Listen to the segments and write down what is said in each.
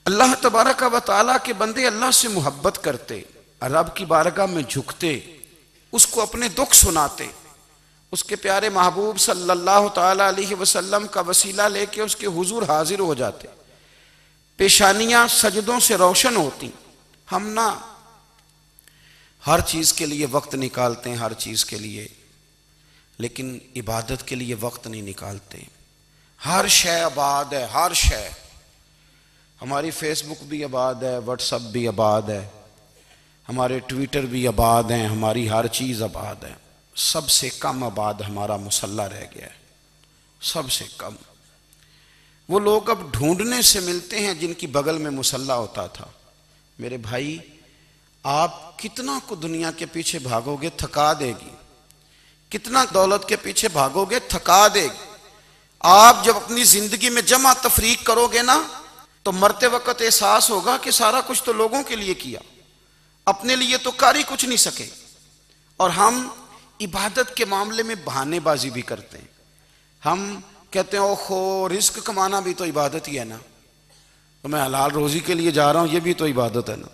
اللہ تبارک و تعالیٰ کے بندے اللہ سے محبت کرتے، رب کی بارگاہ میں جھکتے، اس کو اپنے دکھ سناتے، اس کے پیارے محبوب صلی اللہ تعالیٰ علیہ وسلم کا وسیلہ لے کے اس کے حضور حاضر ہو جاتے، پیشانیاں سجدوں سے روشن ہوتی۔ ہم نہ ہر چیز کے لیے وقت نکالتے ہیں، ہر چیز کے لیے، لیکن عبادت کے لیے وقت نہیں نکالتے۔ ہر شے آباد ہے، ہر شے، ہماری فیس بک بھی آباد ہے، واٹس ایپ بھی آباد ہے، ہمارے ٹویٹر بھی آباد ہیں، ہماری ہر چیز آباد ہے۔ سب سے کم آباد ہمارا مصلی رہ گیا ہے، سب سے کم۔ وہ لوگ اب ڈھونڈنے سے ملتے ہیں جن کی بغل میں مصلی ہوتا تھا۔ میرے بھائی، آپ کتنا کو دنیا کے پیچھے بھاگو گے تھکا دے گی، کتنا دولت کے پیچھے بھاگو گے تھکا دے گی۔ آپ جب اپنی زندگی میں جمع تفریق کرو گے نا تو مرتے وقت احساس ہوگا کہ سارا کچھ تو لوگوں کے لیے کیا، اپنے لیے تو کر ہی کچھ نہیں سکے۔ اور ہم عبادت کے معاملے میں بہانے بازی بھی کرتے ہیں۔ ہم کہتے ہیں اوہو رزق کمانا بھی تو عبادت ہی ہے نا، تو میں حلال روزی کے لیے جا رہا ہوں، یہ بھی تو عبادت ہے نا۔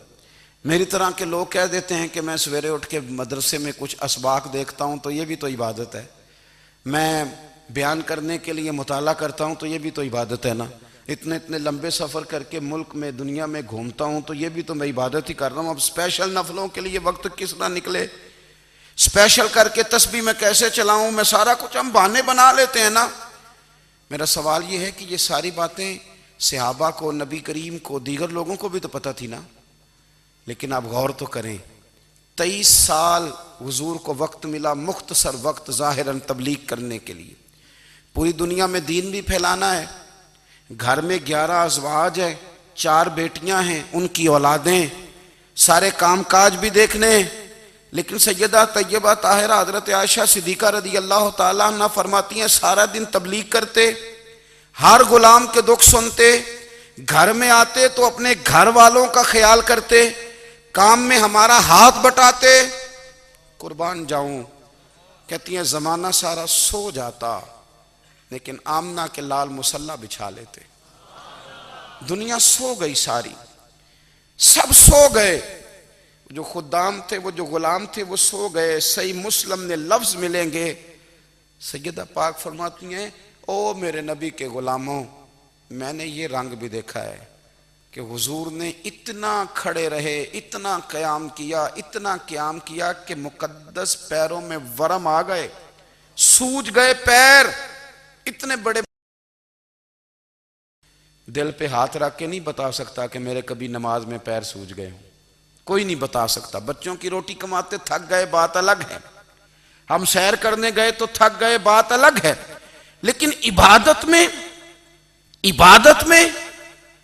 میری طرح کے لوگ کہہ دیتے ہیں کہ میں سویرے اٹھ کے مدرسے میں کچھ اسباق دیکھتا ہوں تو یہ بھی تو عبادت ہے، میں بیان کرنے کے لیے مطالعہ کرتا ہوں تو یہ بھی تو عبادت ہے نا، اتنے لمبے سفر کر کے ملک میں دنیا میں گھومتا ہوں تو یہ بھی تو میں عبادت ہی کر رہا ہوں۔ اب اسپیشل نفلوں کے لیے وقت کس طرح نکلے، اسپیشل کر کے تسبیح میں کیسے چلاؤں، میں سارا کچھ ہم بہانے بنا لیتے ہیں نا۔ میرا سوال یہ ہے کہ یہ ساری باتیں صحابہ کو، نبی کریم کو، دیگر لوگوں کو بھی تو پتہ تھی نا، لیکن آپ غور تو کریں، 23 سال حضور کو وقت ملا، مختصر وقت ظاہراً تبلیغ کرنے کے لیے، پوری دنیا میں دین بھی پھیلانا ہے۔ گھر میں 11 ازواج ہیں، 4 بیٹیاں ہیں، ان کی اولادیں، سارے کام کاج بھی دیکھنے ہیں۔ لیکن سیدہ طیبہ طاہرہ حضرت عائشہ صدیقہ رضی اللہ تعالیٰ عنہ فرماتی ہیں سارا دن تبلیغ کرتے، ہر غلام کے دکھ سنتے، گھر میں آتے تو اپنے گھر والوں کا خیال کرتے، کام میں ہمارا ہاتھ بٹاتے۔ قربان جاؤں، کہتی ہیں زمانہ سارا سو جاتا لیکن آمنہ کے لال مصلی بچھا لیتے۔ دنیا سو گئی، ساری سب سو گئے، جو خدام تھے، وہ جو غلام تھے، وہ سو گئے۔ صحیح مسلم نے لفظ ملیں گے، سیدہ پاک فرماتی ہیں او میرے نبی کے غلاموں، میں نے یہ رنگ بھی دیکھا ہے کہ حضور نے اتنا کھڑے رہے، اتنا قیام کیا، اتنا قیام کیا کہ مقدس پیروں میں ورم آ گئے، سوج گئے پیر، اتنے بڑے۔ دل پہ ہاتھ رکھ کے نہیں بتا سکتا کہ میرے کبھی نماز میں پیر سوج گئے ہوں، کوئی نہیں بتا سکتا۔ بچوں کی روٹی کماتے تھک گئے بات الگ ہے، ہم سیر کرنے گئے تو تھک گئے بات الگ ہے، لیکن عبادت میں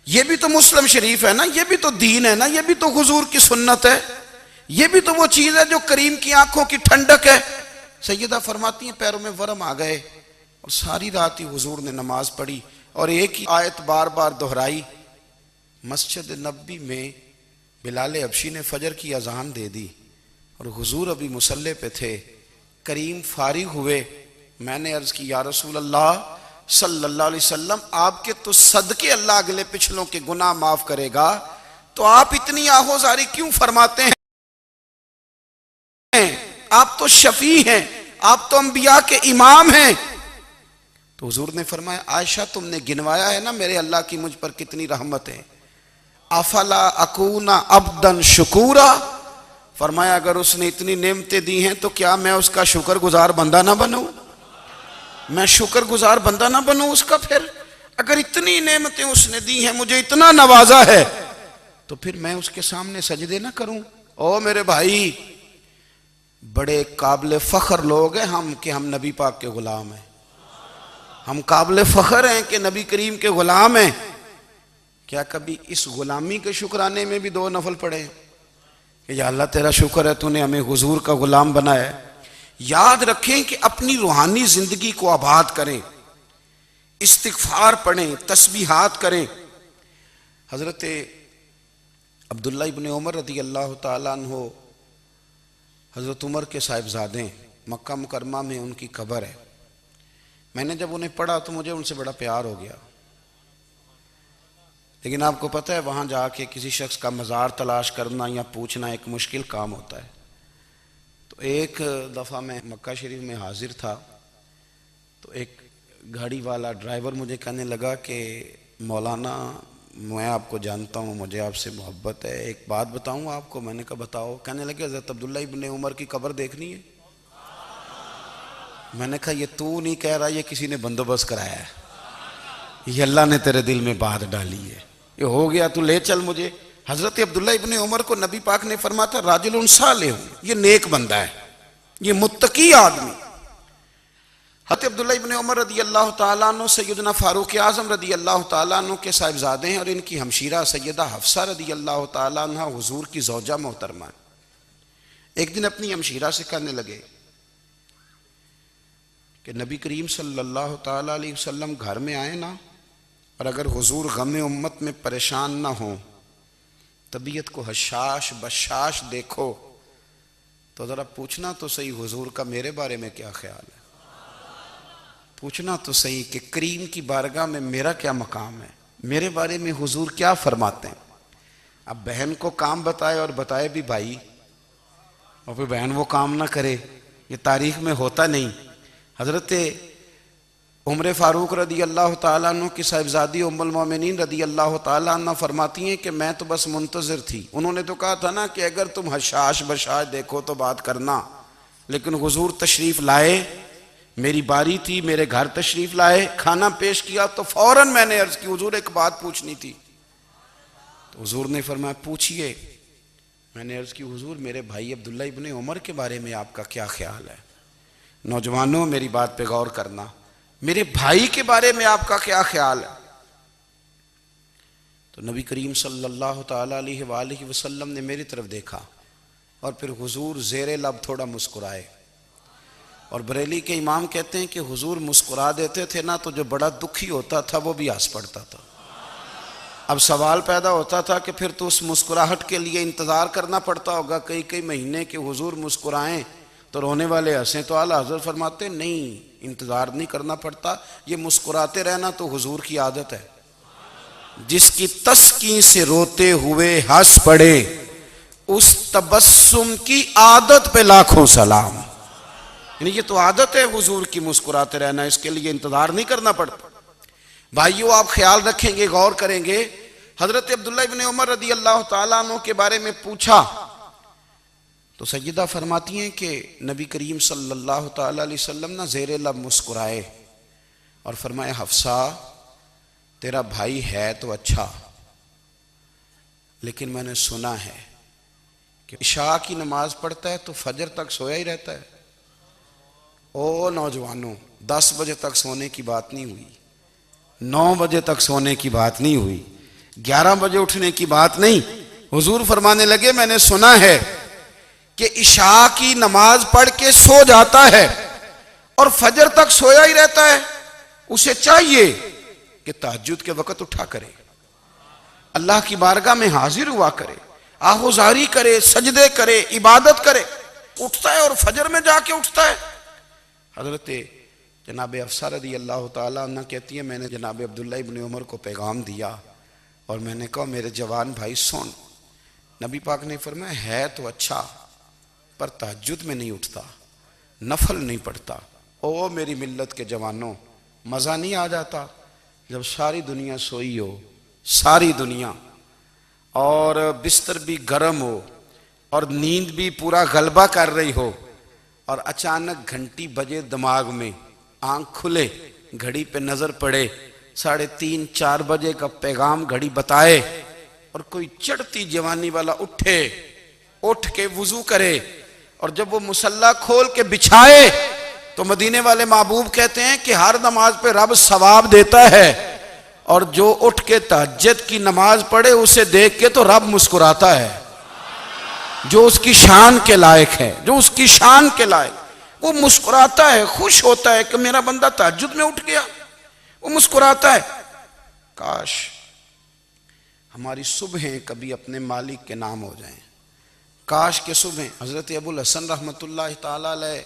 یہ بھی تو مسلم شریف ہے نا، یہ بھی تو دین ہے نا، یہ بھی تو حضور کی سنت ہے، یہ بھی تو وہ چیز ہے جو کریم کی آنکھوں کی ٹھنڈک ہے۔ سیدہ فرماتی ہیں پیروں میں ورم آ گئے، اور ساری رات ہی حضور نے نماز پڑھی اور ایک ہی آیت بار بار دہرائی۔ مسجد نبوی میں بلال حبشی نے فجر کی اذان دے دی اور حضور ابھی مصلی پہ تھے، کریم فارغ ہوئے۔ میں نے عرض کی یا رسول اللہ صلی اللہ علیہ وسلم، آپ کے تو صدقے اللہ اگلے پچھلوں کے گناہ معاف کرے گا، تو آپ اتنی آہوزاری کیوں فرماتے ہیں؟ آپ تو شفیع ہیں، آپ تو انبیاء کے امام ہیں۔ تو حضور نے فرمایا عائشہ تم نے گنوایا ہے نا میرے اللہ کی مجھ پر کتنی رحمت ہے، افلا اکون عبدا شکورا، فرمایا اگر اس نے اتنی نعمتیں دی ہیں تو کیا میں اس کا شکر گزار بندہ نہ بنوں، میں شکر گزار بندہ نہ بنوں اس کا؟ پھر اگر اتنی نعمتیں اس نے دی ہیں، مجھے اتنا نوازا ہے، تو پھر میں اس کے سامنے سجدے نہ کروں؟ او میرے بھائی، بڑے قابل فخر لوگ ہیں ہم کہ ہم نبی پاک کے غلام ہیں، ہم قابل فخر ہیں کہ نبی کریم کے غلام ہیں۔ کیا کبھی اس غلامی کے شکرانے میں بھی 2 نفل پڑھے کہ یا اللہ تیرا شکر ہے تو نے ہمیں حضور کا غلام بنایا ہے؟ یاد رکھیں کہ اپنی روحانی زندگی کو آباد کریں، استغفار پڑھیں، تسبیحات کریں۔ حضرت عبداللہ ابن عمر رضی اللہ تعالیٰ عنہ حضرت عمر کے صاحبزادے، مکہ مکرمہ میں ان کی قبر ہے۔ میں نے جب انہیں پڑھا تو مجھے ان سے بڑا پیار ہو گیا، لیکن آپ کو پتہ ہے وہاں جا کے کسی شخص کا مزار تلاش کرنا یا پوچھنا ایک مشکل کام ہوتا ہے۔ تو ایک دفعہ میں مکہ شریف میں حاضر تھا، تو ایک گاڑی والا ڈرائیور مجھے کہنے لگا کہ مولانا میں آپ کو جانتا ہوں، مجھے آپ سے محبت ہے، ایک بات بتاؤں آپ کو؟ میں نے کہا بتاؤ۔ کہنے لگے حضرت عبداللہ ابن عمر کی قبر دیکھنی ہے۔ میں نے کہا یہ تو نہیں کہہ رہا، یہ کسی نے بندوبست کرایا ہے، یہ اللہ نے تیرے دل میں بات ڈالی ہے، یہ ہو گیا، تو لے چل مجھے۔ حضرت عبداللہ ابن عمر کو نبی پاک نے فرمایا تھا راجل صالح، یہ نیک بندہ ہے، یہ متقی آدمی۔ حضرت عبداللہ ابن عمر رضی اللہ تعالیٰ عنہ سیدنا فاروق اعظم رضی اللہ تعالیٰ عنہ کے صاحبزادے ہیں، اور ان کی ہمشیرہ سیدہ حفصہ رضی اللہ تعالیٰ عنہ حضور کی زوجہ محترمہ۔ ایک دن اپنی ہمشیرہ سے کہنے لگے کہ نبی کریم صلی اللہ تعالیٰ علیہ وسلم گھر میں آئے نا، اور اگر حضور غم امت میں پریشان نہ ہوں، طبیعت کو حشاش بشاش دیکھو، تو ذرا پوچھنا تو صحیح حضور کا میرے بارے میں کیا خیال ہے، پوچھنا تو صحیح کہ کریم کی بارگاہ میں میرا کیا مقام ہے، میرے بارے میں حضور کیا فرماتے ہیں۔ اب بہن کو کام بتائے، اور بتائے بھی بھائی، اور پھر بہن وہ کام نہ کرے، یہ تاریخ میں ہوتا نہیں۔ حضرت عمر فاروق رضی اللہ تعالیٰ عنہ کی صاحبزادی ام المومنین رضی اللہ تعالیٰ عنہ فرماتی ہیں کہ میں تو بس منتظر تھی، انہوں نے تو کہا تھا نا کہ اگر تم حشاش بشاش دیکھو تو بات کرنا، لیکن حضور تشریف لائے، میری باری تھی، میرے گھر تشریف لائے، کھانا پیش کیا، تو فوراً میں نے عرض کی حضور ایک بات پوچھنی تھی۔ تو حضور نے فرمایا پوچھئے۔ میں نے عرض کی حضور میرے بھائی عبداللہ ابن عمر کے بارے میں آپ کا کیا خیال ہے؟ نوجوانوں میری بات پہ غور کرنا، میرے بھائی کے بارے میں آپ کا کیا خیال ہے؟ تو نبی کریم صلی اللہ تعالیٰ علیہ وآلہ وسلم نے میری طرف دیکھا، اور پھر حضور زیر لب تھوڑا مسکرائے، اور بریلی کے امام کہتے ہیں کہ حضور مسکرا دیتے تھے نا تو جو بڑا دکھی ہوتا تھا وہ بھی ہنس پڑتا تھا۔ اب سوال پیدا ہوتا تھا کہ پھر تو اس مسکراہٹ کے لیے انتظار کرنا پڑتا ہوگا کئی مہینے کہ حضور مسکرائیں تو رونے والے ہنسیں، تو اعلیٰ حضرت فرماتے نہیں، انتظار نہیں کرنا پڑتا، یہ مسکراتے رہنا تو حضور کی عادت ہے۔ جس کی تسکین سے روتے ہوئے ہنس پڑے، اس تبسم کی عادت پہ لاکھوں سلام۔ یعنی یہ تو عادت ہے حضور کی مسکراتے رہنا، اس کے لیے انتظار نہیں کرنا پڑتا۔ بھائیو آپ خیال رکھیں گے، غور کریں گے، حضرت عبداللہ ابن عمر رضی اللہ تعالیٰ عنہ کے بارے میں پوچھا تو سیدہ فرماتی ہیں کہ نبی کریم صلی اللہ تعالیٰ علیہ وسلم نہ زیر لب مسکرائے اور فرمایا حفصہ تیرا بھائی ہے تو اچھا، لیکن میں نے سنا ہے کہ عشاء کی نماز پڑھتا ہے تو فجر تک سویا ہی رہتا ہے۔ او نوجوانوں، 10 بجے تک سونے کی بات نہیں ہوئی، 9 بجے تک سونے کی بات نہیں ہوئی، 11 بجے اٹھنے کی بات نہیں۔ حضور فرمانے لگے میں نے سنا ہے کہ عشاء کی نماز پڑھ کے سو جاتا ہے اور فجر تک سویا ہی رہتا ہے، اسے چاہیے کہ تہجد کے وقت اٹھا کرے، اللہ کی بارگاہ میں حاضر ہوا کرے، آہوزاری کرے، سجدے کرے، عبادت کرے، اٹھتا ہے اور فجر میں جا کے اٹھتا ہے۔ حضرت جناب حفصہ رضی اللہ تعالیٰ عنہ کہتی ہے میں نے جناب عبداللہ ابن عمر کو پیغام دیا اور میں نے کہا میرے جوان بھائی سن، نبی پاک نے فرمایا ہے تو اچھا پر تہجد میں نہیں اٹھتا، نفل نہیں پڑھتا۔ او میری ملت کے جوانوں، مزہ نہیں آ جاتا جب ساری دنیا سوئی ہو، ساری دنیا، اور بستر بھی گرم ہو اور نیند بھی پورا غلبہ کر رہی ہو، اور اچانک گھنٹی بجے دماغ میں، آنکھ کھلے، گھڑی پہ نظر پڑے، 3:30 4 بجے کا پیغام گھڑی بتائے، اور کوئی چڑھتی جوانی والا اٹھ کے وضو کرے، اور جب وہ مصلی کھول کے بچھائے تو مدینے والے محبوب کہتے ہیں کہ ہر نماز پہ رب ثواب دیتا ہے، اور جو اٹھ کے تہجد کی نماز پڑھے اسے دیکھ کے تو رب مسکراتا ہے، جو اس کی شان کے لائق ہے، جو اس کی شان کے لائق، وہ مسکراتا ہے، خوش ہوتا ہے کہ میرا بندہ تہجد میں اٹھ گیا، وہ مسکراتا ہے۔ کاش ہماری صبحیں کبھی اپنے مالک کے نام ہو جائیں، کاش کے صبحیں۔ حضرت ابو الحسن رحمۃ اللہ تعالیٰ علیہ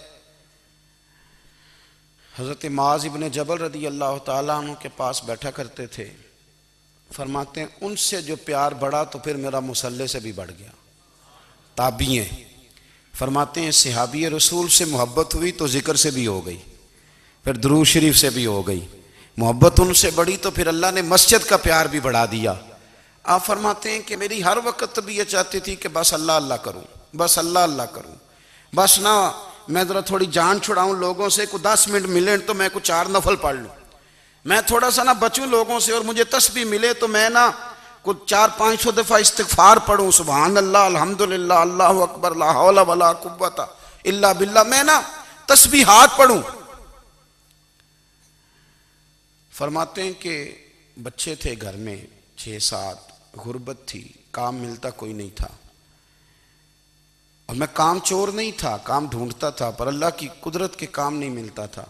حضرت معاذ ابن جبل رضی اللہ تعالیٰ عنہ کے پاس بیٹھا کرتے تھے، فرماتے ہیں ان سے جو پیار بڑھا تو پھر میرا مصلی سے بھی بڑھ گیا. تابعی ہیں. فرماتے ہیں صحابی رسول سے محبت ہوئی تو ذکر سے بھی ہو گئی, پھر درود شریف سے بھی ہو گئی. محبت ان سے بڑھی تو پھر اللہ نے مسجد کا پیار بھی بڑھا دیا. آپ فرماتے ہیں کہ میری ہر وقت بھی یہ چاہتی تھی کہ بس اللہ اللہ کروں, بس اللہ اللہ کروں, بس نہ میں ذرا تھوڑی جان چھڑاؤں لوگوں سے, کو 10 منٹ ملیں تو میں کو 4 نفل پڑھ لوں, میں تھوڑا سا نہ بچوں لوگوں سے, اور مجھے تسبیح ملے تو میں نہ کچھ 400-500 دفعہ استغفار پڑھوں, سبحان اللہ, الحمدللہ, اللہ اکبر, لا حول ولا قوت الا باللہ, میں نہ تسبیحات پڑھوں. فرماتے ہیں کہ بچے تھے گھر میں 6-7, غربت تھی, کام ملتا کوئی نہیں تھا, اور میں کام چور نہیں تھا, کام ڈھونڈتا تھا, پر اللہ کی قدرت کے کام نہیں ملتا تھا.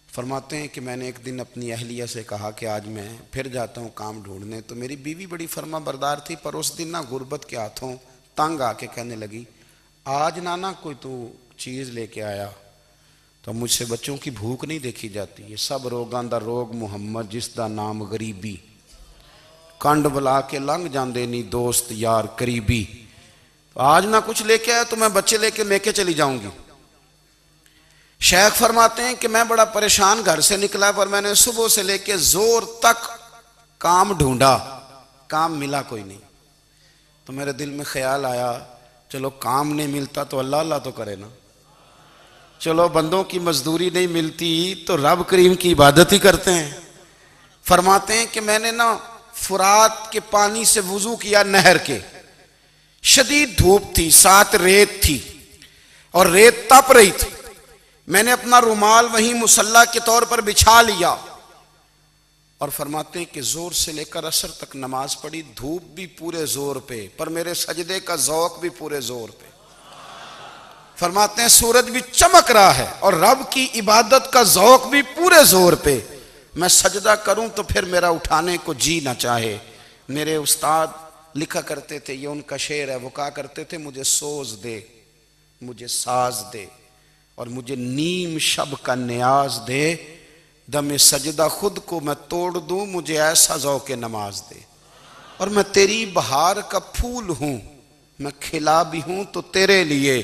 فرماتے ہیں کہ میں نے ایک دن اپنی اہلیہ سے کہا کہ آج میں پھر جاتا ہوں کام ڈھونڈنے. تو میری بیوی بڑی فرما بردار تھی, پر اس دن نہ غربت کے ہاتھوں تنگ آ کے کہنے لگی آج نانا کوئی تو چیز لے کے آیا, تو مجھ سے بچوں کی بھوک نہیں دیکھی جاتی. یہ سب روگاں دا روگ محمد جس دا نام غریبی, کنڈ بلا کے لنگ جاندے نہیں دوست یار قریبی. آج نہ کچھ لے کے آیا تو میں بچے لے کے میکے چلی جاؤں گی. شیخ فرماتے ہیں کہ میں بڑا پریشان گھر سے نکلا, پر میں نے صبح سے لے کے زور تک کام ڈھونڈا, کام ملا کوئی نہیں. تو میرے دل میں خیال آیا چلو کام نہیں ملتا تو اللہ اللہ تو کرے نا, چلو بندوں کی مزدوری نہیں ملتی تو رب کریم کی عبادت ہی کرتے ہیں. فرماتے ہیں کہ میں نے نا فرات کے پانی سے وضو کیا, نہر کے, شدید دھوپ تھی, ساتھ ریت تھی اور ریت تپ رہی تھی. میں نے اپنا رومال وہیں مصلی کے طور پر بچھا لیا, اور فرماتے ہیں کہ زور سے لے کر عصر تک نماز پڑھی. دھوپ بھی پورے زور پہ, پر میرے سجدے کا ذوق بھی پورے زور پہ. فرماتے ہیں سورج بھی چمک رہا ہے اور رب کی عبادت کا ذوق بھی پورے زور پہ. میں سجدہ کروں تو پھر میرا اٹھانے کو جی نہ چاہے. میرے استاد لکھا کرتے تھے, یہ ان کا شعر ہے, وہ کہا کرتے تھے مجھے سوز دے, مجھے ساز دے, اور مجھے نیم شب کا نیاز دے, دم سجدہ خود کو میں توڑ دوں, مجھے ایسا ذوق نماز دے. اور میں تیری بہار کا پھول ہوں, میں کھلا بھی ہوں تو تیرے لیے,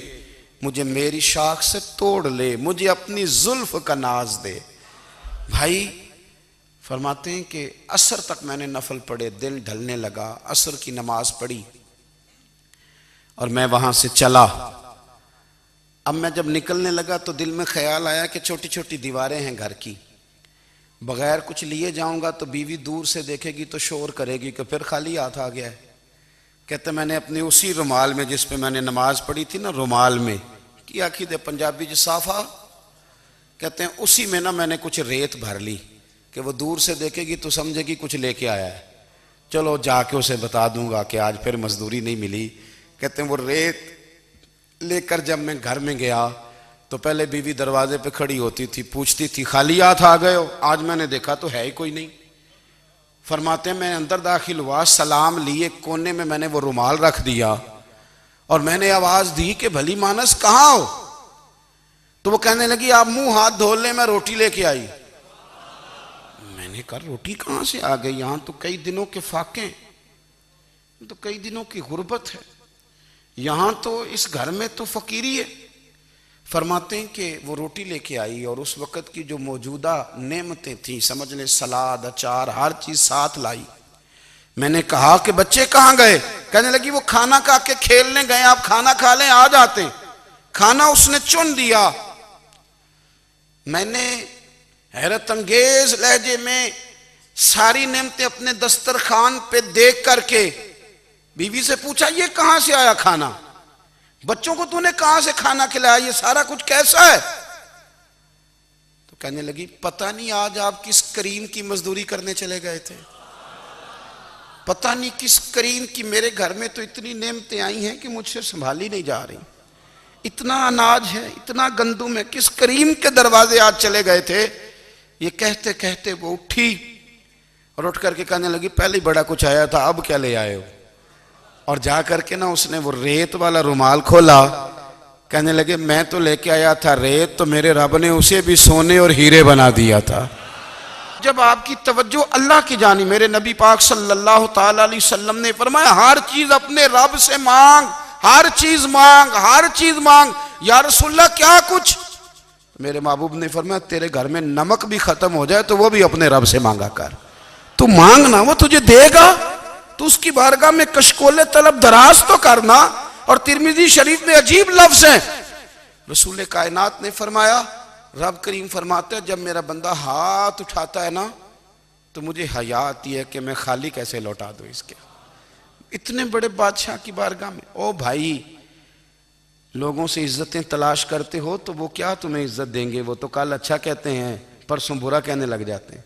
مجھے میری شاخ سے توڑ لے, مجھے اپنی زلف کا ناز دے. بھائی فرماتے ہیں کہ عصر تک میں نے نفل پڑھے, دل ڈھلنے لگا, عصر کی نماز پڑھی اور میں وہاں سے چلا. اب میں جب نکلنے لگا تو دل میں خیال آیا کہ چھوٹی چھوٹی دیواریں ہیں گھر کی, بغیر کچھ لیے جاؤں گا تو بیوی دور سے دیکھے گی تو شور کرے گی کہ پھر خالی ہاتھ آ گیا ہے. کہتے میں نے اپنے اسی رومال میں جس پہ میں نے نماز پڑھی تھی نا, رومال میں کیا آخی دے پنجابی جو صافہ کہتے ہیں, اسی میں نا میں نے کچھ ریت بھر لی کہ وہ دور سے دیکھے گی تو سمجھے گی کچھ لے کے آیا ہے, چلو جا کے اسے بتا دوں گا کہ آج پھر مزدوری نہیں ملی. کہتے ہیں وہ ریت لے کر جب میں گھر میں گیا تو پہلے بیوی دروازے پہ کھڑی ہوتی تھی, پوچھتی تھی خالی ہاتھ آ گئے ہو, آج میں نے دیکھا تو ہے ہی کوئی نہیں. فرماتے ہیں میں اندر داخل ہوا, سلام لیے, کونے میں میں نے وہ رومال رکھ دیا اور میں نے آواز دی کہ بھلی مانس کہاں ہو. تو وہ کہنے لگی آپ منہ ہاتھ دھو لیں, میں روٹی لے کے آئی. میں نے کہا روٹی کہاں سے آ گئی, یہاں تو کئی دنوں کے فاقے, تو کئی دنوں کی غربت ہے, یہاں تو اس گھر میں تو فقیری ہے. فرماتے ہیں کہ وہ روٹی لے کے آئی اور اس وقت کی جو موجودہ نعمتیں تھیں, سمجھ لیں سلاد, اچار, ہر چیز ساتھ لائی. میں نے کہا کہ بچے کہاں گئے, کہنے لگی وہ کھانا کھا کے کھیلنے گئے, آپ کھانا کھا لیں آ جاتے. کھانا اس نے چن دیا. میں نے حیرت انگیز لہجے میں ساری نعمتیں اپنے دسترخوان پہ دیکھ کر کے بیوی سے پوچھا یہ کہاں سے آیا کھانا, بچوں کو تو نے کہاں سے کھانا کھلایا, یہ سارا کچھ کیسا ہے. تو کہنے لگی پتہ نہیں آج آپ کس کریم کی مزدوری کرنے چلے گئے تھے, پتہ نہیں کس کریم کی, میرے گھر میں تو اتنی نعمتیں آئی ہیں کہ مجھ سے سنبھالی نہیں جا رہی, اتنا اناج ہے, اتنا گندم ہے, کس کریم کے دروازے آج چلے گئے تھے. یہ کہتے کہتے وہ اٹھی اور اٹھ کر کے کہنے لگی پہلے بڑا کچھ آیا تھا, اب کیا لے آئے ہو. اور جا کر کے نا اس نے وہ ریت والا رومال کھولا, کہنے لگے میں تو لے کے آیا تھا ریت, تو میرے رب نے اسے بھی سونے اور ہیرے بنا دیا تھا. جب آپ کی توجہ اللہ کی جانب، میرے نبی پاک صلی اللہ تعالی علیہ وسلم نے فرمایا ہر چیز اپنے رب سے مانگ، ہر چیز مانگ، ہر چیز مانگ۔ یا رسول اللہ کیا کچھ؟ میرے محبوب نے فرمایا تیرے گھر میں نمک بھی ختم ہو جائے تو وہ بھی اپنے رب سے مانگا کر، تو مانگنا وہ تجھے دے گا، تو اس کی بارگاہ میں کشکول طلب دراز تو کرنا۔ اور ترمذی شریف میں عجیب لفظ ہیں، رسول کائنات نے فرمایا، رب کریم فرماتا ہے جب میرا بندہ ہاتھ اٹھاتا ہے نا تو مجھے حیا آتی ہے کہ میں خالی کیسے لوٹا دوں اس کے۔ اتنے بڑے بادشاہ کی بارگاہ میں، او بھائی لوگوں سے عزتیں تلاش کرتے ہو تو وہ کیا تمہیں عزت دیں گے؟ وہ تو کل اچھا کہتے ہیں پرسوں برا کہنے لگ جاتے ہیں۔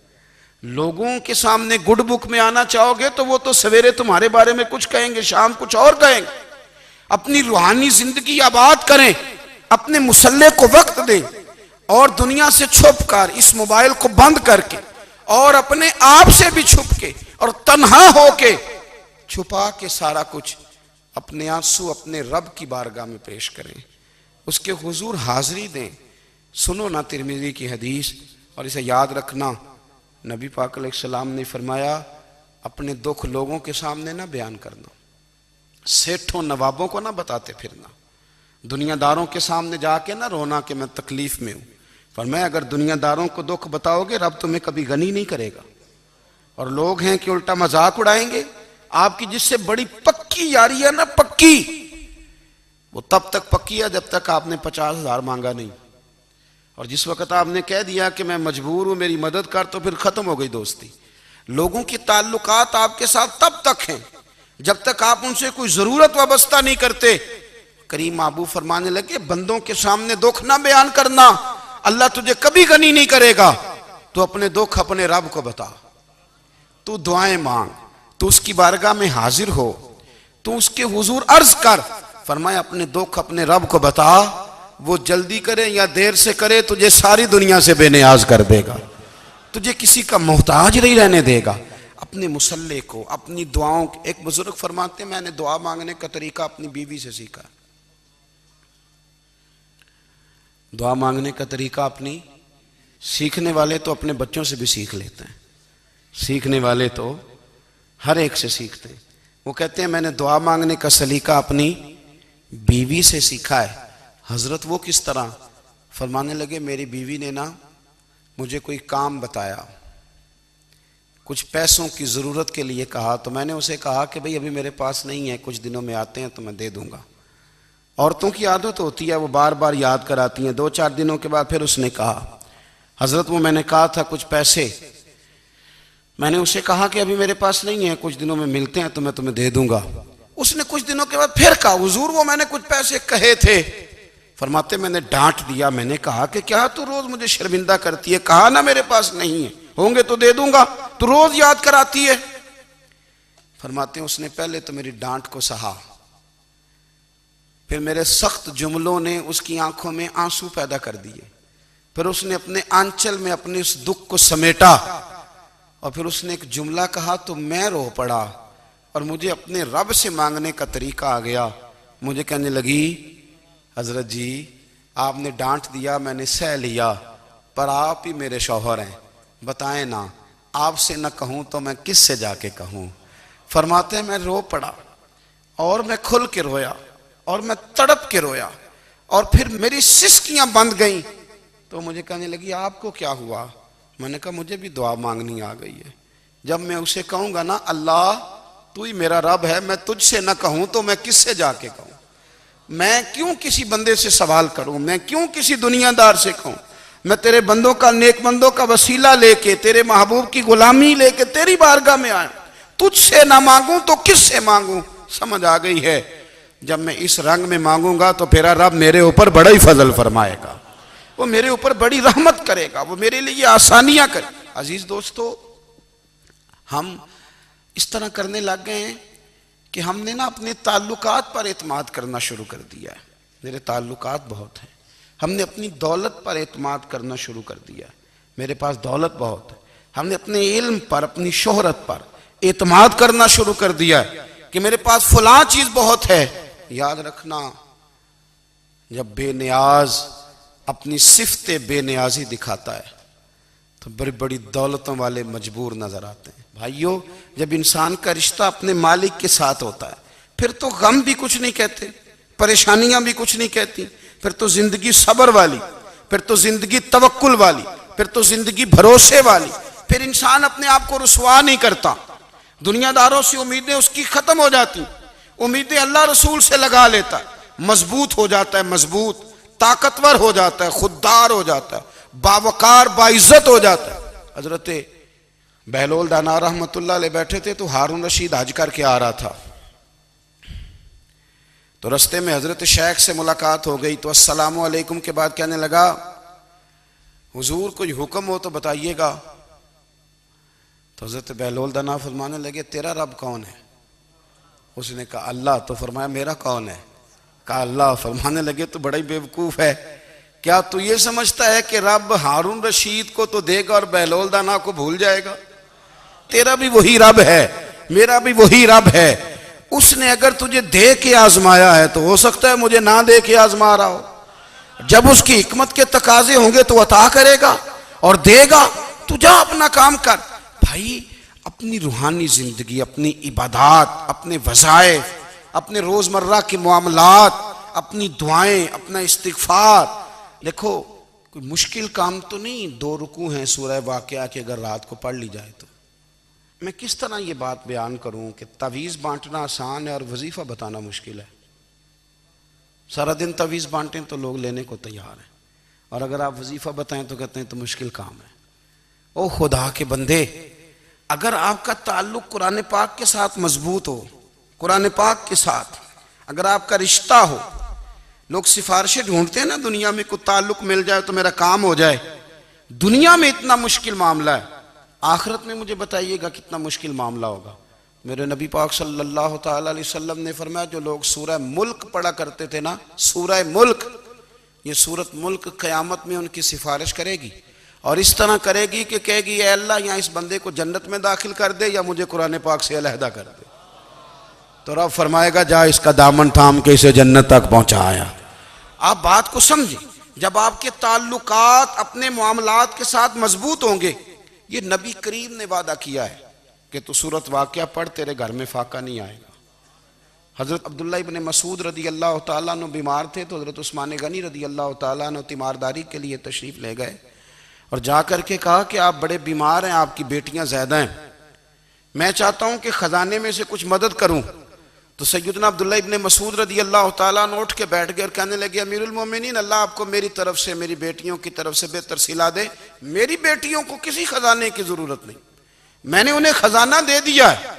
لوگوں کے سامنے گڈ بک میں آنا چاہو گے تو وہ تو سویرے تمہارے بارے میں کچھ کہیں گے، شام کچھ اور کہیں گے۔ اپنی روحانی زندگی آباد کریں، اپنے مسلح کو وقت دیں، اور دنیا سے چھپ کر اس موبائل کو بند کر کے اور اپنے آپ سے بھی چھپ کے اور تنہا ہو کے چھپا کے سارا کچھ اپنے آنسو اپنے رب کی بارگاہ میں پیش کریں، اس کے حضور حاضری دیں۔ سنو نا ترمذی کی حدیث، اور اسے یاد رکھنا، نبی پاک علیہ السلام نے فرمایا اپنے دکھ لوگوں کے سامنے نہ بیان کرنا، سیٹھوں نوابوں کو نہ بتاتے پھرنا، دنیا داروں کے سامنے جا کے نہ رونا کہ میں تکلیف میں ہوں۔ فرمایا اگر دنیا داروں کو دکھ بتاؤ گے رب تمہیں کبھی غنی نہیں کرے گا، اور لوگ ہیں کہ الٹا مذاق اڑائیں گے۔ آپ کی جس سے بڑی پکی یاری ہے نا، پکی، وہ تب تک پکی ہے جب تک آپ نے 50,000 مانگا نہیں، اور جس وقت آپ نے کہہ دیا کہ میں مجبور ہوں میری مدد کر تو پھر ختم ہو گئی دوستی۔ لوگوں کی تعلقات آپ کے ساتھ تب تک ہیں جب تک آپ ان سے کوئی ضرورت وابستہ نہیں کرتے۔ کریم محبوب فرمانے لگے بندوں کے سامنے دکھ نہ بیان کرنا، اللہ تجھے کبھی غنی نہیں کرے گا۔ تو اپنے دکھ اپنے رب کو بتا، تو دعائیں مانگ، تو اس کی بارگاہ میں حاضر ہو، تو اس کے حضور عرض کر۔ فرمایا اپنے دکھ اپنے رب کو بتا، وہ جلدی کرے یا دیر سے کرے تجھے ساری دنیا سے بے نیاز کر دے گا، تجھے کسی کا محتاج نہیں رہنے دے گا۔ اپنے مسلح کو، اپنی دعاؤں، ایک بزرگ فرماتے ہیں میں نے دعا مانگنے کا طریقہ اپنی بیوی سے سیکھا، دعا مانگنے کا طریقہ اپنی، سیکھنے والے تو اپنے بچوں سے بھی سیکھ لیتے ہیں، سیکھنے والے تو ہر ایک سے سیکھتے ہیں۔ وہ کہتے ہیں میں نے دعا مانگنے کا سلیقہ اپنی بیوی سے سیکھا ہے۔ حضرت وہ کس طرح؟ فرمانے لگے میری بیوی نے نا مجھے کوئی کام بتایا، کچھ پیسوں کی ضرورت کے لیے کہا، تو میں نے اسے کہا کہ بھئی ابھی میرے پاس نہیں ہے، کچھ دنوں میں آتے ہیں تو میں دے دوں گا۔ عورتوں کی عادت ہوتی ہے وہ بار بار یاد کراتی ہیں، 2-4 دنوں کے بعد پھر اس نے کہا حضرت وہ میں نے کہا تھا کچھ پیسے، میں نے اسے کہا کہ ابھی میرے پاس نہیں ہے، کچھ دنوں میں ملتے ہیں تو میں تمہیں دے دوں گا۔ اس نے کچھ دنوں کے بعد پھر کہا حضور وہ میں نے کچھ پیسے کہے تھے۔ فرماتے میں نے ڈانٹ دیا، میں نے کہا کہ کیا تو روز مجھے شرمندہ کرتی ہے، کہا نا میرے پاس نہیں ہے، ہوں گے تو دے دوں گا، تو روز یاد کراتی ہے۔ فرماتے ہیں اس نے پہلے تو میری ڈانٹ کو سہا، پھر میرے سخت جملوں نے اس کی آنکھوں میں آنسو پیدا کر دیے، پھر اس نے اپنے آنچل میں اپنے اس دکھ کو سمیٹا، اور پھر اس نے ایک جملہ کہا تو میں رو پڑا، اور مجھے اپنے رب سے مانگنے کا طریقہ آ گیا۔ مجھے کہنے لگی حضرت جی آپ نے ڈانٹ دیا میں نے سہ لیا، پر آپ ہی میرے شوہر ہیں، بتائیں نا آپ سے نہ کہوں تو میں کس سے جا کے کہوں۔ فرماتے ہیں میں رو پڑا، اور میں کھل کے رویا، اور میں تڑپ کے رویا، اور پھر میری سسکیاں بند گئیں۔ تو مجھے کہنے لگی آپ کو کیا ہوا؟ میں نے کہا مجھے بھی دعا مانگنی آ گئی ہے، جب میں اسے کہوں گا نا اللہ تو ہی میرا رب ہے، میں تجھ سے نہ کہوں تو میں کس سے جا کے کہوں؟ میں کیوں کسی بندے سے سوال کروں؟ میں کیوں کسی دنیا دار سے کہوں؟ میں تیرے بندوں کا، نیک بندوں کا وسیلہ لے کے، تیرے محبوب کی غلامی لے کے تیری بارگاہ میں آیا، تجھ سے نہ مانگوں تو کس سے مانگوں؟ سمجھ آ گئی ہے جب میں اس رنگ میں مانگوں گا تو پھر رب میرے اوپر بڑا ہی فضل فرمائے گا، وہ میرے اوپر بڑی رحمت کرے گا، وہ میرے لیے آسانیاں کرے۔ عزیز دوستو ہم اس طرح کرنے لگ گئے ہیں کہ ہم نے نا اپنے تعلقات پر اعتماد کرنا شروع کر دیا ہے۔ میرے تعلقات بہت ہیں، ہم نے اپنی دولت پر اعتماد کرنا شروع کر دیا ہے، میرے پاس دولت بہت ہے۔ ہم نے اپنے علم پر، اپنی شہرت پر اعتماد کرنا شروع کر دیا ہے کہ میرے پاس فلاں چیز بہت ہے۔ یاد رکھنا جب بے نیاز اپنی صفت بے نیازی دکھاتا ہے تو بڑی بڑی دولتوں والے مجبور نظر آتے ہیں۔ بھائیو، جب انسان کا رشتہ اپنے مالک کے ساتھ ہوتا ہے پھر تو غم بھی کچھ نہیں کہتے، پریشانیاں بھی کچھ نہیں کہتی، پھر تو زندگی صبر والی، پھر تو زندگی توکل والی، پھر تو زندگی بھروسے والی، پھر انسان اپنے آپ کو رسوا نہیں کرتا، دنیا داروں سے امیدیں اس کی ختم ہو جاتی، امیدیں اللہ رسول سے لگا لیتا ہے، مضبوط ہو جاتا ہے، مضبوط، طاقتور ہو جاتا ہے، خوددار ہو جاتا ہے، باوقار باعزت ہو جاتا ہے۔ حضرت بہلول دانا رحمت اللہ علیہ بیٹھے تھے تو ہارون رشید حج کر کے آ رہا تھا، تو رستے میں حضرت شیخ سے ملاقات ہو گئی، تو السلام علیکم کے بعد کہنے لگا حضور کوئی حکم ہو تو بتائیے گا۔ تو حضرت بہلول دانا فرمانے لگے تیرا رب کون ہے؟ اس نے کہا اللہ۔ تو فرمایا میرا کون ہے؟ کہا اللہ۔ فرمانے لگے تو بڑا ہی بیوقوف ہے، کیا تو یہ سمجھتا ہے کہ رب ہارون رشید کو تو دے گا اور بہلول دانا کو بھول جائے گا؟ تیرا بھی وہی رب ہے، میرا بھی وہی رب ہے، اس نے اگر تجھے دے کے آزمایا ہے تو ہو سکتا ہے مجھے نہ دے کے آزما رہا ہو، جب اس کی حکمت کے تقاضے ہوں گے تو عطا کرے گا اور دے گا، تو جا اپنا کام کر۔ بھائی اپنی روحانی زندگی، اپنی عبادات، اپنے وظائف، اپنے روزمرہ کے معاملات، اپنی دعائیں، اپنا استغفار، دیکھو کوئی مشکل کام تو نہیں، 2 رکوع ہیں سورہ واقعہ کے اگر رات کو پڑھ لی جائے تو۔ میں کس طرح یہ بات بیان کروں کہ تعویذ بانٹنا آسان ہے اور وظیفہ بتانا مشکل ہے؟ سارا دن تعویذ بانٹیں تو لوگ لینے کو تیار ہیں، اور اگر آپ وظیفہ بتائیں تو کہتے ہیں تو مشکل کام ہے۔ او خدا کے بندے، اگر آپ کا تعلق قرآن پاک کے ساتھ مضبوط ہو، قرآن پاک کے ساتھ اگر آپ کا رشتہ ہو، لوگ سفارشیں ڈھونڈتے ہیں نا دنیا میں، کوئی تعلق مل جائے تو میرا کام ہو جائے، دنیا میں اتنا مشکل معاملہ ہے، آخرت میں مجھے بتائیے گا کتنا مشکل معاملہ ہوگا۔ میرے نبی پاک صلی اللہ تعالی علیہ وسلم نے فرمایا جو لوگ سورہ ملک پڑھا کرتے تھے نا، سورہ ملک، یہ سورت ملک قیامت میں ان کی سفارش کرے گی، اور اس طرح کرے گی کہ کہے گی اے اللہ یہاں اس بندے کو جنت میں داخل کر دے یا مجھے قرآن پاک سے علیحدہ کر دے، تو رب فرمائے گا جا اس کا دامن تھام کے اسے جنت تک پہنچایا۔ آپ بات کو سمجھیں، جب آپ کے تعلقات اپنے معاملات کے ساتھ مضبوط ہوں گے، یہ نبی کریم نے وعدہ کیا ہے کہ تو سورت واقعہ پڑھ تیرے گھر میں فاقہ نہیں آئے گا۔ حضرت عبداللہ ابن مسعود رضی اللہ تعالیٰ عنہ بیمار تھے تو حضرت عثمان غنی رضی اللہ تعالیٰ عنہ تیمارداری کے لیے تشریف لے گئے، اور جا کر کے کہا کہ آپ بڑے بیمار ہیں، آپ کی بیٹیاں زیادہ ہیں، میں چاہتا ہوں کہ خزانے میں سے کچھ مدد کروں۔ تو سیدنا عبداللہ ابن مسعود رضی اللہ تعالیٰ عنہ اٹھ کے بیٹھ گئے اور کہنے لگے امیر المومنین، اللہ آپ کو میری طرف سے، میری بیٹیوں کی طرف سے بہتر صلہ دے، میری بیٹیوں کو کسی خزانے کی ضرورت نہیں، میں نے انہیں خزانہ دے دیا ہے۔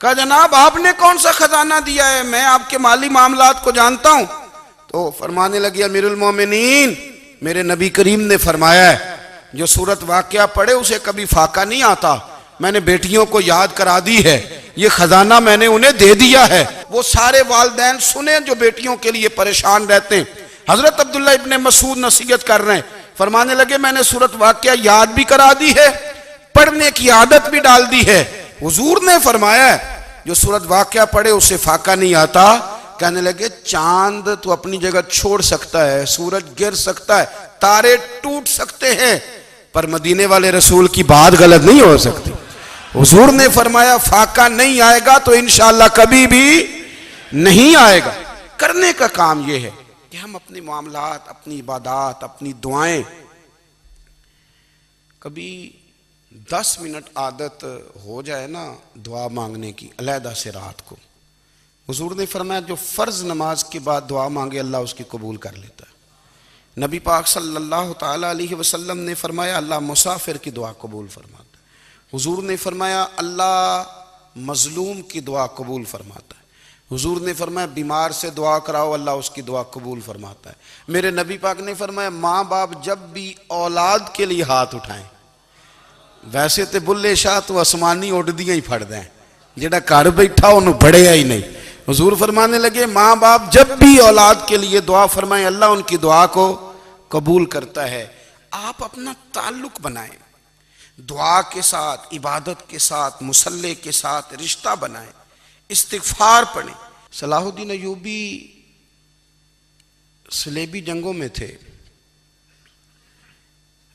کہا جناب آپ نے کون سا خزانہ دیا ہے، میں آپ کے مالی معاملات کو جانتا ہوں۔ تو فرمانے لگے امیر المومنین، میرے نبی کریم نے فرمایا ہے جو سورت واقعہ پڑھے اسے کبھی فاقہ نہیں آتا، میں نے بیٹیوں کو یاد کرا دی ہے، یہ خزانہ میں نے انہیں دے دیا ہے۔ وہ سارے والدین سنیں جو بیٹیوں کے لیے پریشان رہتے ہیں۔ حضرت عبداللہ ابن مسعود نصیحت کر رہے ہیں، فرمانے لگے میں نے سورت واقعہ یاد بھی کرا دی ہے، پڑھنے کی عادت بھی ڈال دی ہے۔ حضور نے فرمایا ہے جو سورت واقعہ پڑھے اسے فاقہ نہیں آتا۔ کہنے لگے چاند تو اپنی جگہ چھوڑ سکتا ہے، سورج گر سکتا ہے، تارے ٹوٹ سکتے ہیں، پر مدینے والے رسول کی بات غلط نہیں ہو سکتی۔ حضور نے فرمایا فاقہ نہیں آئے گا تو انشاءاللہ کبھی بھی نہیں آئے گا۔ کرنے کا کام یہ ہے کہ ہم اپنے معاملات، اپنی عبادات، اپنی دعائیں، کبھی 10 منٹ عادت ہو جائے نا دعا مانگنے کی علیحدہ سے رات کو۔ حضور نے فرمایا جو فرض نماز کے بعد دعا مانگے اللہ اس کی قبول کر لیتا ہے۔ نبی پاک صلی اللہ تعالی علیہ وسلم نے فرمایا اللہ مسافر کی دعا قبول فرماتا ہے۔ حضور نے فرمایا اللہ مظلوم کی دعا قبول فرماتا ہے۔ حضور نے فرمایا بیمار سے دعا کراؤ اللہ اس کی دعا قبول فرماتا ہے۔ میرے نبی پاک نے فرمایا ماں باپ جب بھی اولاد کے لیے ہاتھ اٹھائیں، ویسے تے بلے شاہ تو آسمانی اڑ دیاں ہی پھڑ دیں، جڑا گھر بیٹھا انہوں بڑھیا ہی نہیں۔ حضور فرمانے لگے ماں باپ جب بھی اولاد کے لیے دعا فرمائیں اللہ ان کی دعا کو قبول کرتا ہے۔ آپ اپنا تعلق بنائیں، دعا کے ساتھ، عبادت کے ساتھ، مصلی کے ساتھ رشتہ بنائیں، استغفار پڑھیں۔ صلاح الدین ایوبی صلیبی جنگوں میں تھے،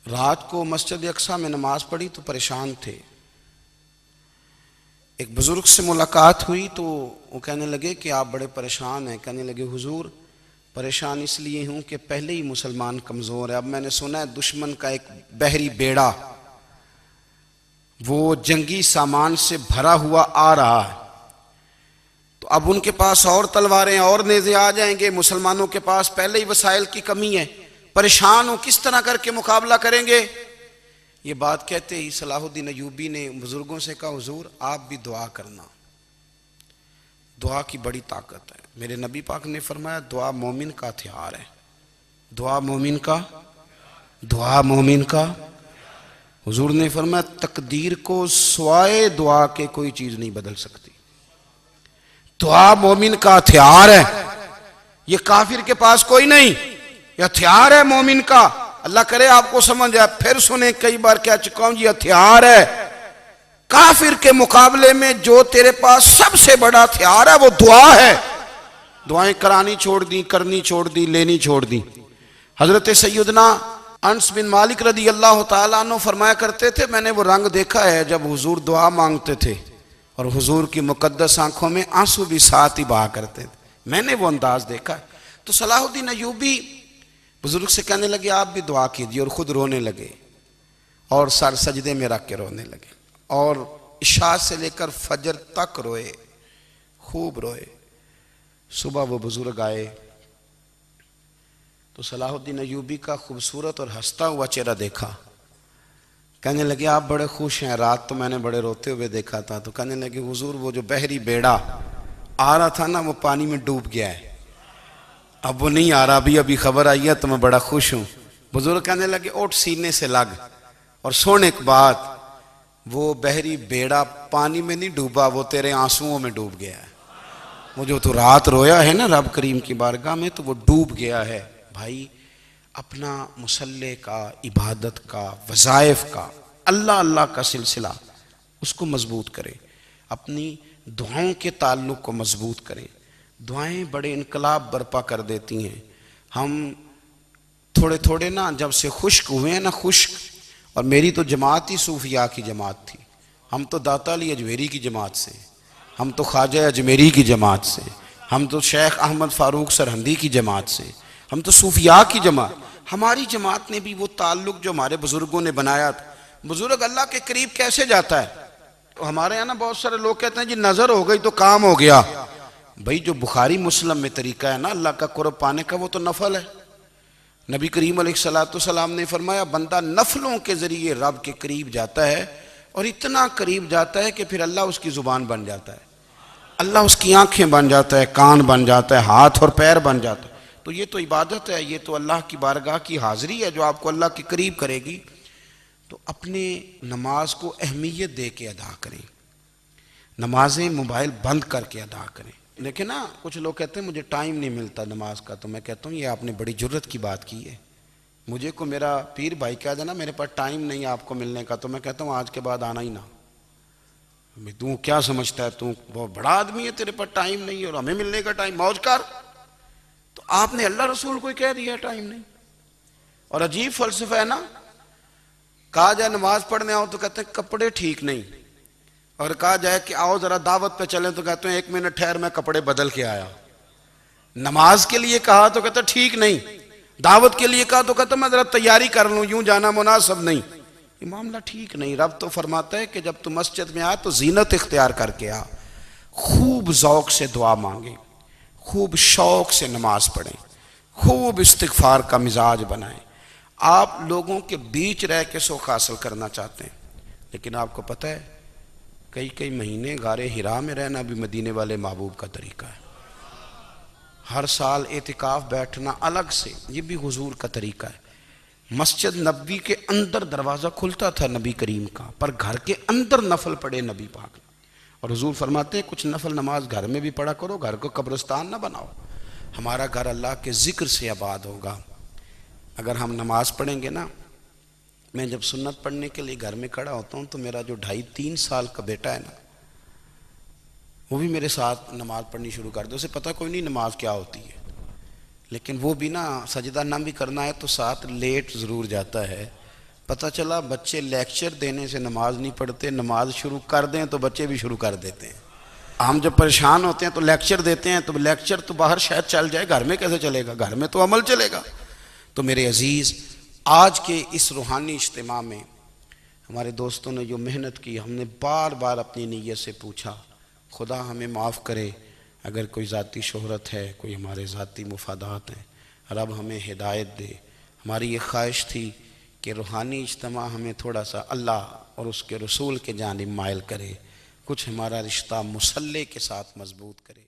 رات کو مسجد اقصیٰ میں نماز پڑھی تو پریشان تھے. ایک بزرگ سے ملاقات ہوئی تو وہ کہنے لگے کہ آپ بڑے پریشان ہیں. کہنے لگے حضور پریشان اس لیے ہوں کہ پہلے ہی مسلمان کمزور ہے. اب میں نے سنا ہے دشمن کا ایک بحری بیڑا وہ جنگی سامان سے بھرا ہوا آ رہا ہے. تو اب ان کے پاس اور تلواریں اور نیزے آ جائیں گے. مسلمانوں کے پاس پہلے ہی وسائل کی کمی ہے. پریشان ہوں کس طرح کر کے مقابلہ کریں گے. یہ بات کہتے ہی صلاح الدین ایوبی نے بزرگوں سے کہا حضور آپ بھی دعا کرنا. دعا کی بڑی طاقت ہے. میرے نبی پاک نے فرمایا دعا مومن کا ہتھیار ہے. دعا مومن کا دعا مومن کا. حضور نے فرمایا تقدیر کو سوائے دعا کے کوئی چیز نہیں بدل سکتی. دعا مومن کا ہتھیار ہے. یہ کافر کے پاس کوئی نہیں. یہ ہتھیار ہے مومن کا. اللہ کرے آپ کو سمجھ آئے. پھر سنیں کئی بار کہہ چکا ہوں یہ ہتھیار ہے. کافر کے مقابلے میں جو تیرے پاس سب سے بڑا ہتھیار ہے وہ دعا ہے. دعائیں کرانی چھوڑ دی, کرنی چھوڑ دی, لینی چھوڑ دی. حضرت سیدنا انس بن مالک رضی اللہ تعالیٰ عنہ فرمایا کرتے تھے میں نے وہ رنگ دیکھا ہے جب حضور دعا مانگتے تھے اور حضور کی مقدس آنکھوں میں آنسو بھی ساتھ ہی بہا کرتے تھے. میں نے وہ انداز دیکھا ہے. تو صلاح الدین ایوبی بزرگ سے کہنے لگے آپ بھی دعا کیجیے, اور خود رونے لگے اور سر سجدے میں رکھ کے رونے لگے اور عشاء سے لے کر فجر تک روئے, خوب روئے. صبح وہ بزرگ آئے تو صلاح الدین ایوبی کا خوبصورت اور ہنستا ہوا چہرہ دیکھا. کہنے لگے آپ بڑے خوش ہیں, رات تو میں نے بڑے روتے ہوئے دیکھا تھا. تو کہنے لگے حضور وہ جو بحری بیڑا آ رہا تھا نا وہ پانی میں ڈوب گیا ہے, اب وہ نہیں آ رہا. ابھی خبر آئی ہے تو میں بڑا خوش ہوں. بزرگ کہنے لگے اٹھ سینے سے لگ اور سن ایک بات, وہ بحری بیڑا پانی میں نہیں ڈوبا, وہ تیرے آنسوؤں میں ڈوب گیا ہے. وہ جو تو رات رویا ہے نا رب کریم کی بارگاہ میں تو وہ ڈوب گیا ہے. بھائی اپنا مصلی کا, عبادت کا, وظائف کا, اللہ اللہ کا سلسلہ اس کو مضبوط کرے. اپنی دعاؤں کے تعلق کو مضبوط کرے. دعائیں بڑے انقلاب برپا کر دیتی ہیں. ہم تھوڑے تھوڑے نا جب سے خشک ہوئے ہیں نا, خشک, اور میری تو جماعت ہی صوفیاء کی جماعت تھی. ہم تو داتا علی اجمیری کی جماعت سے, ہم تو خواجہ اجمیری کی جماعت سے, ہم تو شیخ احمد فاروق سرہندی کی جماعت سے, ہم تو صوفیاء کی جماعت. ہماری جماعت نے بھی وہ تعلق جو ہمارے بزرگوں نے بنایا تھا. بزرگ اللہ کے قریب کیسے جاتا ہے؟ ہمارے یہاں نا بہت سارے لوگ کہتے ہیں جی نظر ہو گئی تو کام ہو گیا. بھائی جو بخاری مسلم میں طریقہ ہے نا اللہ کا قرب پانے کا وہ تو نفل ہے. نبی کریم علیہ السلام نے فرمایا بندہ نفلوں کے ذریعے رب کے قریب جاتا ہے, اور اتنا قریب جاتا ہے کہ پھر اللہ اس کی زبان بن جاتا ہے, اللہ اس کی آنکھیں بن جاتا ہے, کان بن جاتا ہے, ہاتھ اور پیر بن جاتا ہے. تو یہ تو عبادت ہے, یہ تو اللہ کی بارگاہ کی حاضری ہے جو آپ کو اللہ کے قریب کرے گی. تو اپنے نماز کو اہمیت دے کے ادا کریں. نمازیں موبائل بند کر کے ادا کریں. لیکن نا کچھ لوگ کہتے ہیں مجھے ٹائم نہیں ملتا نماز کا, تو میں کہتا ہوں یہ آپ نے بڑی جرت کی بات کی ہے. مجھے کو میرا پیر بھائی کہہ دینا میرے پاس ٹائم نہیں آپ کو ملنے کا, تو میں کہتا ہوں آج کے بعد آنا ہی نہ. تو کیا سمجھتا ہے, تو بہت بڑا آدمی ہے, تیرے پاس ٹائم نہیں ہے اور ہمیں ملنے کا ٹائم, موج کر. تو آپ نے اللہ رسول کو کہہ دیا ٹائم نہیں. اور عجیب فلسفہ ہے نا, کہا جائے نماز پڑھنے آؤ تو کہتے ہیں کپڑے ٹھیک نہیں, اور کہا جائے کہ آؤ ذرا دعوت پہ چلیں تو کہتے ہیں 1 منٹ ٹھہر میں کپڑے بدل کے آیا. نماز کے لیے کہا تو کہتے ہیں ٹھیک نہیں, دعوت کے لیے کہا تو کہتے ہیں میں ذرا تیاری کر لوں, یوں جانا مناسب نہیں. یہ معاملہ ٹھیک نہیں. رب تو فرماتا ہے کہ جب تو مسجد میں آ تو زینت اختیار کر کے آ, خوب ذوق سے دعا مانگیں, خوب شوق سے نماز پڑھیں, خوب استغفار کا مزاج بنائیں. آپ لوگوں کے بیچ رہ کے سوکھ حاصل کرنا چاہتے ہیں, لیکن آپ کو پتہ ہے کئی مہینے غار حرا میں رہنا بھی مدینے والے محبوب کا طریقہ ہے. ہر سال اعتکاف بیٹھنا الگ سے, یہ بھی حضور کا طریقہ ہے. مسجد نبوی کے اندر دروازہ کھلتا تھا نبی کریم کا, پر گھر کے اندر نفل پڑھے نبی پاک نے. اور حضور فرماتے ہیں کچھ نفل نماز گھر میں بھی پڑھا کرو, گھر کو قبرستان نہ بناؤ. ہمارا گھر اللہ کے ذکر سے آباد ہوگا. اگر ہم نماز پڑھیں گے نا, میں جب سنت پڑھنے کے لیے گھر میں کھڑا ہوتا ہوں تو میرا جو 2.5-3 سال کا بیٹا ہے نا, وہ بھی میرے ساتھ نماز پڑھنی شروع کر دے. اسے پتہ کوئی نہیں نماز کیا ہوتی ہے, لیکن وہ بھی نا سجدہ نہ بھی کرنا ہے تو ساتھ لیٹ ضرور جاتا ہے, پتہ چلا بچے لیکچر دینے سے نماز نہیں پڑھتے، نماز شروع کر دیں تو بچے بھی شروع کر دیتے ہیں۔ ہم جب پریشان ہوتے ہیں تو لیکچر دیتے ہیں، تو لیکچر تو باہر شاید چل جائے، گھر میں کیسے چلے گا؟ گھر میں تو عمل چلے گا۔ تو میرے عزیز، آج کے اس روحانی اجتماع میں ہمارے دوستوں نے جو محنت کی، ہم نے بار بار اپنی نیت سے پوچھا، خدا ہمیں معاف کرے اگر کوئی ذاتی شہرت ہے، کوئی ہمارے ذاتی مفادات ہیں، رب ہمیں ہدایت دے۔ ہماری یہ خواہش تھی کہ روحانی اجتماع ہمیں تھوڑا سا اللہ اور اس کے رسول کے جانب مائل کرے، کچھ ہمارا رشتہ مصلی کے ساتھ مضبوط کرے۔